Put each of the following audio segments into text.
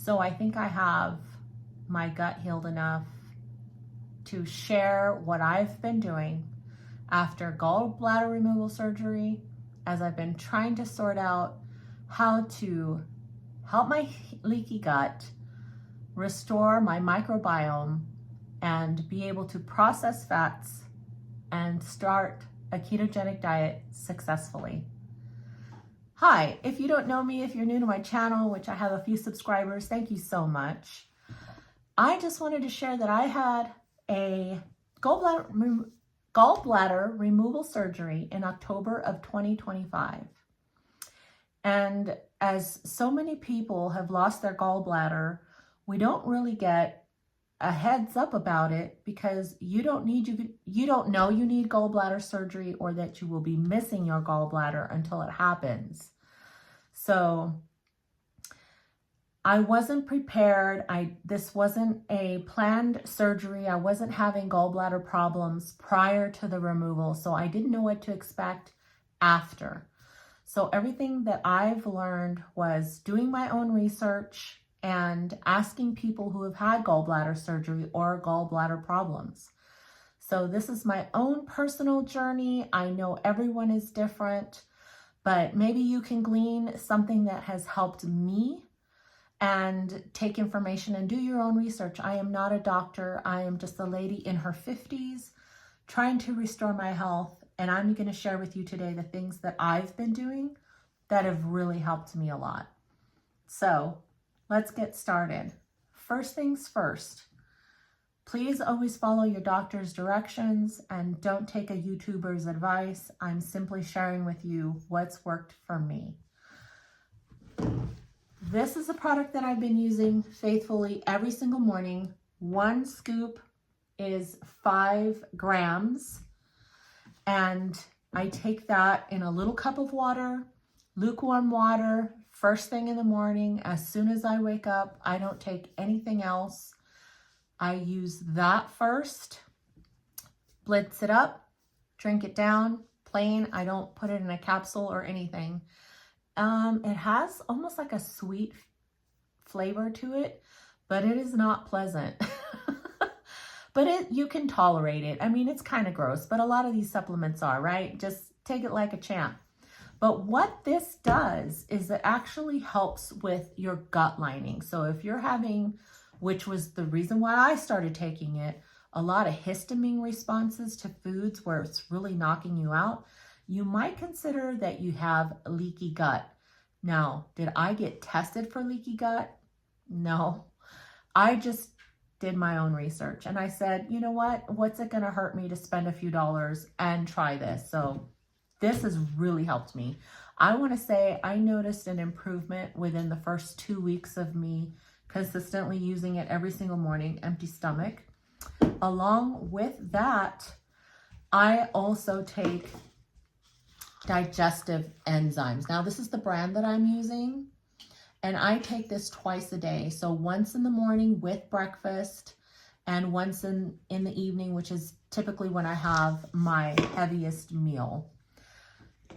So I think I have my gut healed enough to share what I've been doing after gallbladder removal surgery, as I've been trying to sort out how to help my leaky gut, restore my microbiome, and be able to process fats and start a ketogenic diet successfully. Hi, if you don't know me, if you're new to my channel, which I have a few subscribers, thank you so much. I just wanted to share that I had a gallbladder removal surgery in October of 2025. And as so many people have lost their gallbladder, we don't really get a heads up about it because you don't know you need gallbladder surgery or that you will be missing your gallbladder until it happens. So I wasn't prepared. This wasn't a planned surgery. I wasn't having gallbladder problems prior to the removal, so I didn't know what to expect after. So everything that I've learned was doing my own research and asking people who have had gallbladder surgery or gallbladder problems. So this is my own personal journey. I know everyone is different, but maybe you can glean something that has helped me and take information and do your own research. I am not a doctor. I am just a lady in her 50s trying to restore my health. And I'm going to share with you today the things that I've been doing that have really helped me a lot. So let's get started. First things first, please always follow your doctor's directions and don't take a YouTuber's advice. I'm simply sharing with you what's worked for me. This is a product that I've been using faithfully every single morning. 1 scoop is 5 grams. And I take that in a little cup of water, lukewarm water, first thing in the morning. As soon as I wake up, I don't take anything else. I use that first, blitz it up, drink it down, plain. I don't put it in a capsule or anything. It has almost like a sweet flavor to it, but it is not pleasant. But you can tolerate it. I mean, it's kind of gross, but a lot of these supplements are, right? Just take it like a champ. But what this does is it actually helps with your gut lining. So if you're having, which was the reason why I started taking it, a lot of histamine responses to foods where it's really knocking you out, you might consider that you have leaky gut. Now, did I get tested for leaky gut? No. I just did my own research and I said, you know what's it going to hurt me to spend a few dollars and try this? So this has really helped me. I want to say I noticed an improvement within the first 2 weeks of me consistently using it every single morning, empty stomach. Along with that, I also take digestive enzymes. Now this is the brand that I'm using. And I take this twice a day. So once in the morning with breakfast and once in the evening, which is typically when I have my heaviest meal.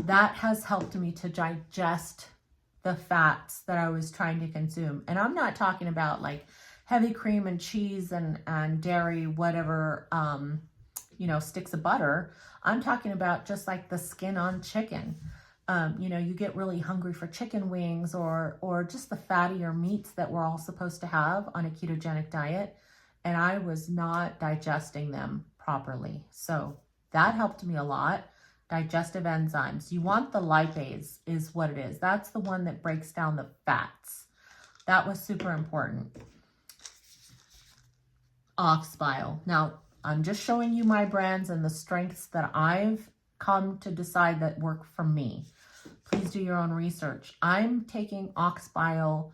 That has helped me to digest the fats that I was trying to consume. And I'm not talking about like heavy cream and cheese and dairy, whatever, sticks of butter. I'm talking about just like the skin on chicken. You get really hungry for chicken wings or just the fattier meats that we're all supposed to have on a ketogenic diet. And I was not digesting them properly. So that helped me a lot. Digestive enzymes. You want the lipase is what it is. That's the one that breaks down the fats. That was super important. Ox bile. Now, I'm just showing you my brands and the strengths that I've come to decide that work for me. Please do your own research. I'm taking ox bile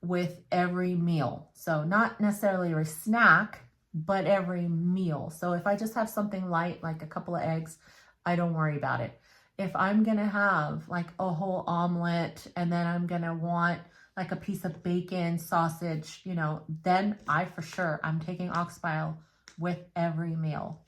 with every meal. So not necessarily a snack, but every meal. So if I just have something light, like a couple of eggs, I don't worry about it. If I'm going to have like a whole omelet and then I'm going to want like a piece of bacon, sausage, then I'm taking ox bile with every meal.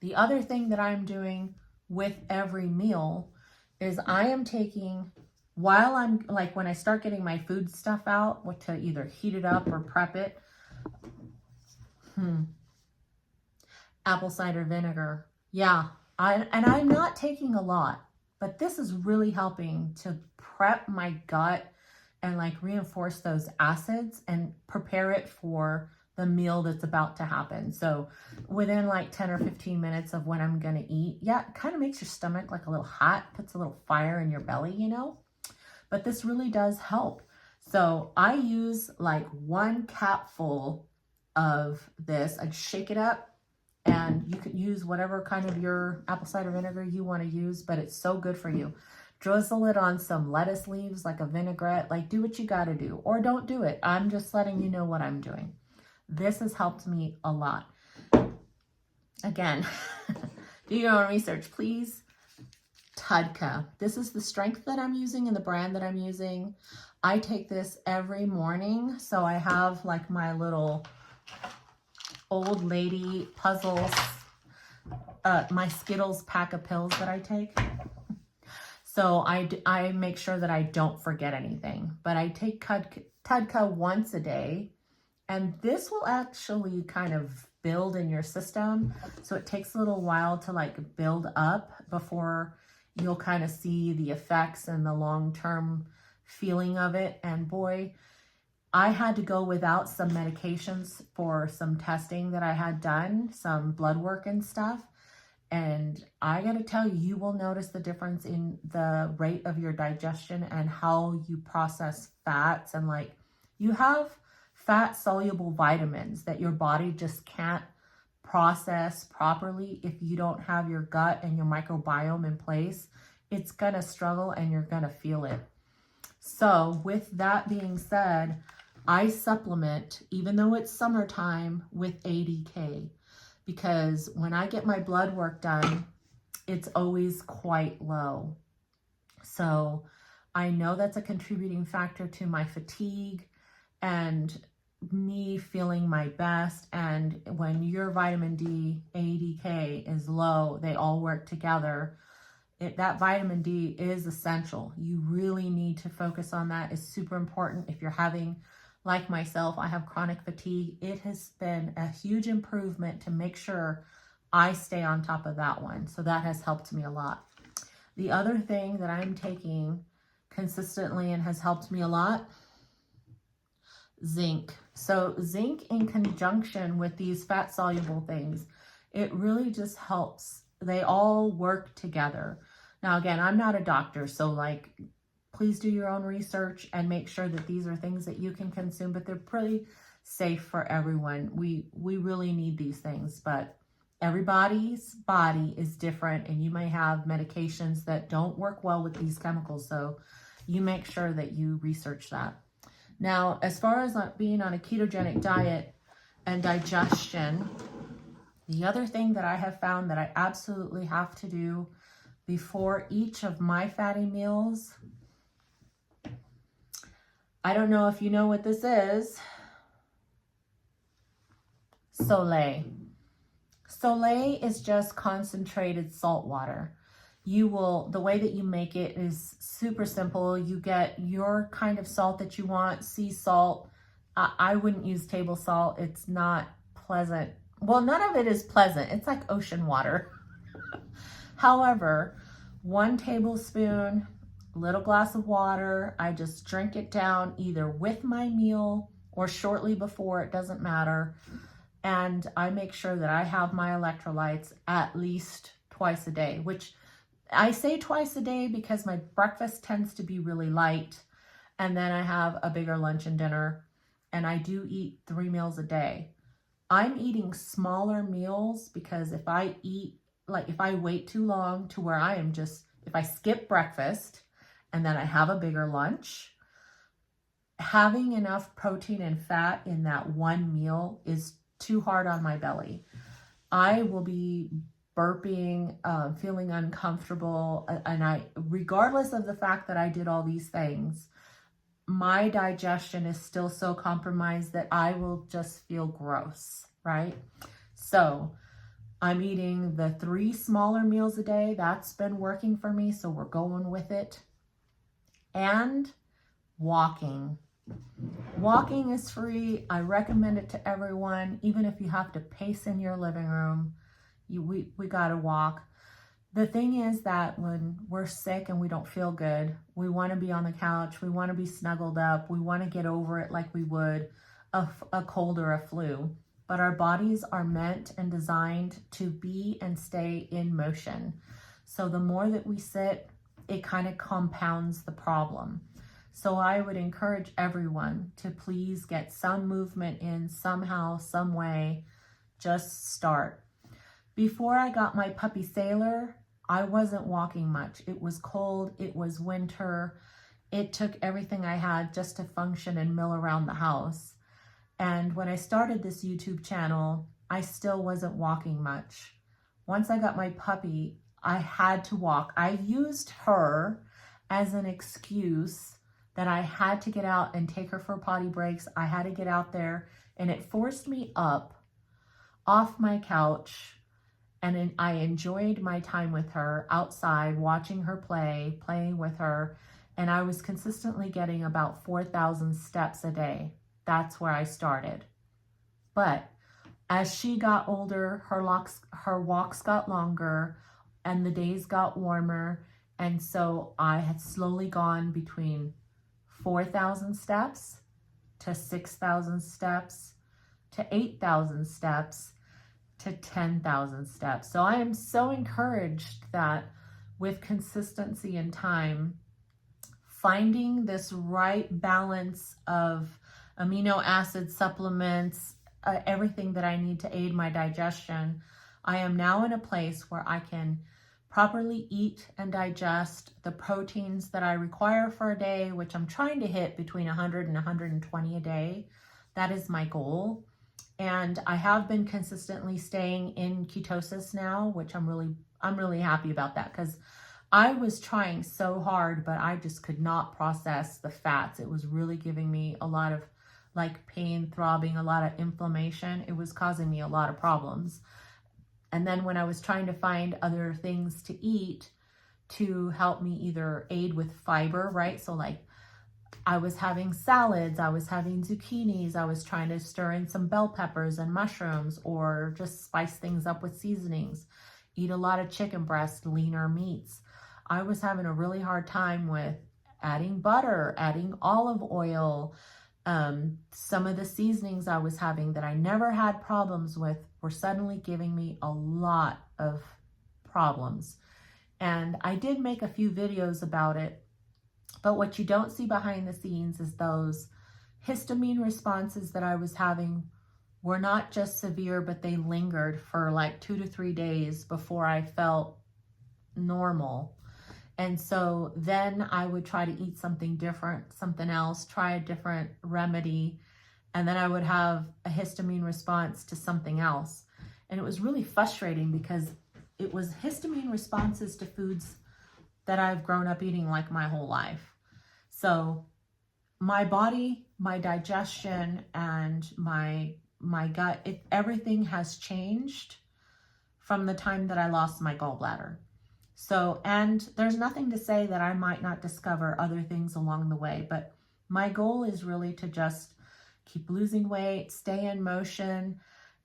The other thing that I'm doing with every meal is I am taking while I'm like, when I start getting my food stuff out to either heat it up or prep it, apple cider vinegar. Yeah, I'm not taking a lot, but this is really helping to prep my gut and like reinforce those acids and prepare it for the meal that's about to happen. So within like 10 or 15 minutes of when I'm gonna eat, yeah, it kind of makes your stomach like a little hot, puts a little fire in your belly, you know? But this really does help. So I use like 1 capful of this. I shake it up, and you could use whatever kind of your apple cider vinegar you want to use, but it's so good for you. Drizzle it on some lettuce leaves, like a vinaigrette, like do what you got to do, or don't do it. I'm just letting you know what I'm doing. This has helped me a lot. Again, do your own research, please. Tudka. This is the strength that I'm using and the brand that I'm using. I take this every morning. So I have like my little old lady puzzles, my Skittles pack of pills that I take. So I make sure that I don't forget anything. But I take Tudka once a day. And this will actually kind of build in your system. So it takes a little while to like build up before you'll kind of see the effects and the long-term feeling of it. And boy, I had to go without some medications for some testing that I had done, some blood work and stuff. And I got to tell you, you will notice the difference in the rate of your digestion and how you process fats. And like, you have fat soluble vitamins that your body just can't process properly if you don't have your gut and your microbiome in place. It's gonna struggle and you're gonna feel it. So with that being said, I supplement, even though it's summertime, with ADK, because when I get my blood work done, it's always quite low. So I know that's a contributing factor to my fatigue and me feeling my best. And when your vitamin D, ADK, is low, they all work together. That vitamin D is essential. You really need to focus on that. It's super important. If you're having, like myself, I have chronic fatigue, it has been a huge improvement to make sure I stay on top of that one. So that has helped me a lot. The other thing that I'm taking consistently and has helped me a lot, zinc. So zinc in conjunction with these fat soluble things, it really just helps. They all work together. Now, again, I'm not a doctor, so like, please do your own research and make sure that these are things that you can consume, but they're pretty safe for everyone. We really need these things, but everybody's body is different, and you may have medications that don't work well with these chemicals. So you make sure that you research that. Now, as far as being on a ketogenic diet and digestion, the other thing that I have found that I absolutely have to do before each of my fatty meals, I don't know if you know what this is, Soleil. Soleil is just concentrated salt water. The way that you make it is super simple. You get your kind of salt that you want, sea salt. I wouldn't use table salt. It's not pleasant. Well, none of it is pleasant. It's like ocean water. However, 1 tablespoon, little glass of water. I just drink it down either with my meal or shortly before, it doesn't matter. And I make sure that I have my electrolytes at least twice a day, which I say twice a day because my breakfast tends to be really light, and then I have a bigger lunch and dinner, and I do eat 3 meals a day. I'm eating smaller meals because if I wait too long to where if I skip breakfast and then I have a bigger lunch, having enough protein and fat in that one meal is too hard on my belly. I will be burping, feeling uncomfortable, and regardless of the fact that I did all these things, my digestion is still so compromised that I will just feel gross, right? So I'm eating the 3 smaller meals a day. That's been working for me, so we're going with it. and walking. Walking is free. I recommend it to everyone, even if you have to pace in your living room. We got to walk. The thing is that when we're sick and we don't feel good, we want to be on the couch. We want to be snuggled up. We want to get over it like we would a cold or a flu. But our bodies are meant and designed to be and stay in motion. So the more that we sit, it kind of compounds the problem. So I would encourage everyone to please get some movement in somehow, some way. Just start. Before I got my puppy Sailor, I wasn't walking much. It was cold, it was winter. It took everything I had just to function and mill around the house. And when I started this YouTube channel, I still wasn't walking much. Once I got my puppy, I had to walk. I used her as an excuse that I had to get out and take her for potty breaks. I had to get out there, and it forced me up off my couch. And I enjoyed my time with her outside, watching her play, playing with her. And I was consistently getting about 4,000 steps a day. That's where I started. But as she got older, her walks got longer and the days got warmer. And so I had slowly gone between 4,000 steps to 6,000 steps to 8,000 steps to 10,000 steps. So I am so encouraged that with consistency and time, finding this right balance of amino acid supplements, everything that I need to aid my digestion, I am now in a place where I can properly eat and digest the proteins that I require for a day, which I'm trying to hit between 100 and 120 a day. That is my goal. And I have been consistently staying in ketosis now, which I'm really happy about that, because I was trying so hard, but I just could not process the fats. It was really giving me a lot of like pain, throbbing, a lot of inflammation. It was causing me a lot of problems. And then when I was trying to find other things to eat to help me either aid with fiber, right? So like I was having salads, I was having zucchinis, I was trying to stir in some bell peppers and mushrooms, or just spice things up with seasonings, eat a lot of chicken breast, leaner meats. I was having a really hard time with adding butter, adding olive oil. Some of the seasonings I was having that I never had problems with were suddenly giving me a lot of problems. And I did make a few videos about it. But what you don't see behind the scenes is those histamine responses that I was having were not just severe, but they lingered for like 2 to 3 days before I felt normal. And so then I would try to eat something different, something else, try a different remedy, and then I would have a histamine response to something else. And it was really frustrating because it was histamine responses to foods that I've grown up eating like my whole life. So my body, my digestion, and my gut, everything has changed from the time that I lost my gallbladder. So, and there's nothing to say that I might not discover other things along the way, but my goal is really to just keep losing weight, stay in motion,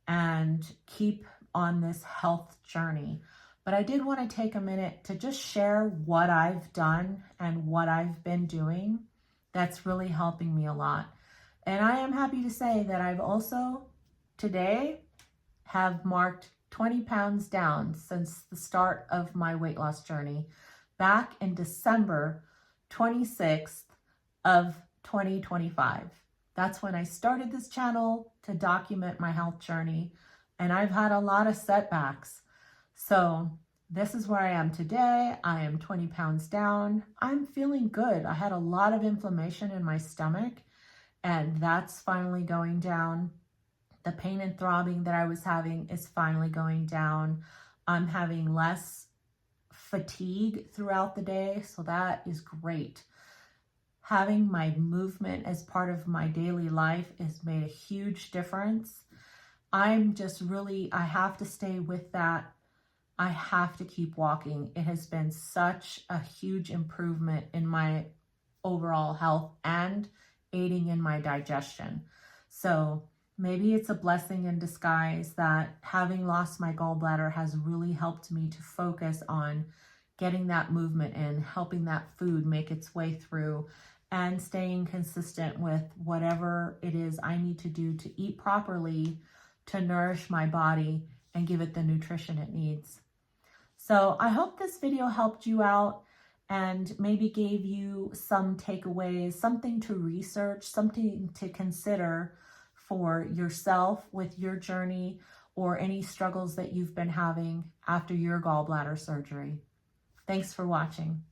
and keep on this health journey. But I did want to take a minute to just share what I've done and what I've been doing that's really helping me a lot. And I am happy to say that I've also today have marked 20 pounds down since the start of my weight loss journey back in December 26th of 2025. That's when I started this channel to document my health journey, and I've had a lot of setbacks. So this is where I am today. I am 20 pounds down. I'm feeling good. I had a lot of inflammation in my stomach, and that's finally going down. The pain and throbbing that I was having is finally going down. I'm having less fatigue throughout the day, so that is great. Having my movement as part of my daily life has made a huge difference. I'm just really, I have to stay with that. I have to keep walking. It has been such a huge improvement in my overall health and aiding in my digestion. So maybe it's a blessing in disguise that having lost my gallbladder has really helped me to focus on getting that movement in, helping that food make its way through, and staying consistent with whatever it is I need to do to eat properly, to nourish my body and give it the nutrition it needs. So I hope this video helped you out and maybe gave you some takeaways, something to research, something to consider for yourself with your journey or any struggles that you've been having after your gallbladder surgery. Thanks for watching.